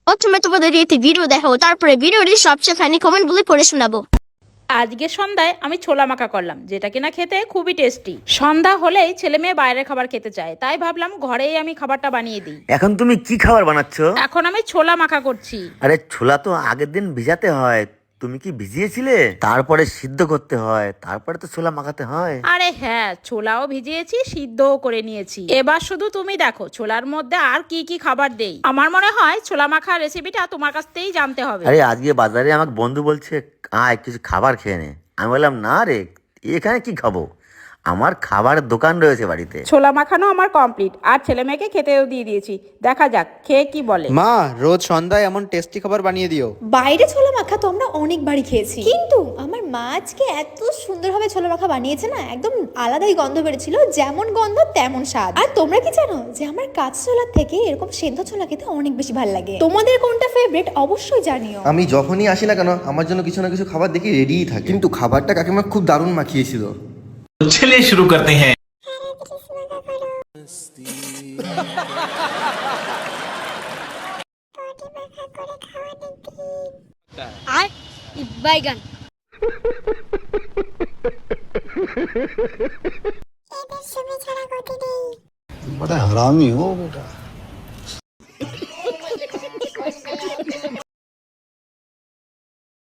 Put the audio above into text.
প্রথমে তোমাদের একটি ভিডিও দেখাবো, তারপরে ভিডিওটির সবচেয়ে ফানি কমেন্টগুলি পড়ে শোনাবো। আজকে সন্ধ্যায় আমি ছোলা মাখা করলাম, যেটা কিনা খেতে খুবই টেস্টি। সন্ধ্যা হলেই ছেলে মেয়ে বাইরের খাবার খেতে চায়, তাই ভাবলাম ঘরেই আমি খাবারটা বানিয়ে দিই। এখন তুমি কি খাবার বানাচ্ছো? এখন আমি ছোলা মাখা করছি। আরে ছোলা তো আগের দিন ভিজাতে হয়, তুমি কি ভিজিয়েছিলে? তারপরে সিদ্ধ করতে হয়, তারপরে তো ছোলা মাখাতে হয়। আরে হ্যাঁ, ছোলাও ভিজিয়েছি, সিদ্ধও করে নিয়েছি। এবার শুধু তুমি দেখো ছোলার মধ্যে আর কি কি খাবার দেই। আমার মনে হয় ছোলা মাখা রেসিপিটা তোমার কাছ থেকেই জানতে হবে। আরে আজকে বাজারে আমাকে বন্ধু বলছে আয় কিছু খাবার খেয়ে নে। আমি বললাম না রে, এখানে কি খাবো, আমার খাবারের দোকান রয়েছে বাড়িতে। ছোলা মাখানো আমার কমপ্লিট, আর ছেলে মেয়েকে খেতেও দিয়ে দিয়েছি। দেখা যাক খেয়ে কি বলে। মা, রোজ সন্ধ্যায় এমন টেস্টি খাবার বানিয়ে দিও। বাইরে ছোলা মাখা তো আমরা অনেকবারই খেয়েছি, কিন্তু আমার মা আজকে এত সুন্দরভাবে ছোলা মাখা বানিয়েছে না, একদম আলাদাই গন্ধ বেরোচ্ছিল। যেমন গন্ধ তেমন স্বাদ। আর তোমরা কি জানো যে আমার কাঁচা ছোলার থেকে এরকম সেদ্ধ ছোলা খেতে অনেক বেশি ভালো লাগে। তোমাদের কোনটা ফেভারিট অবশ্যই জানিও। আমি যখনই আসি না কেন আমার জন্য কিছু না কিছু খাবার দেখি রেডিই থাকে, কিন্তু খাবারটা কাকিমা খুব দারুণ মাখিয়েছিল। चलिए शुरू करते हैं। বাইগান बड़ा हरामी हो बेटा।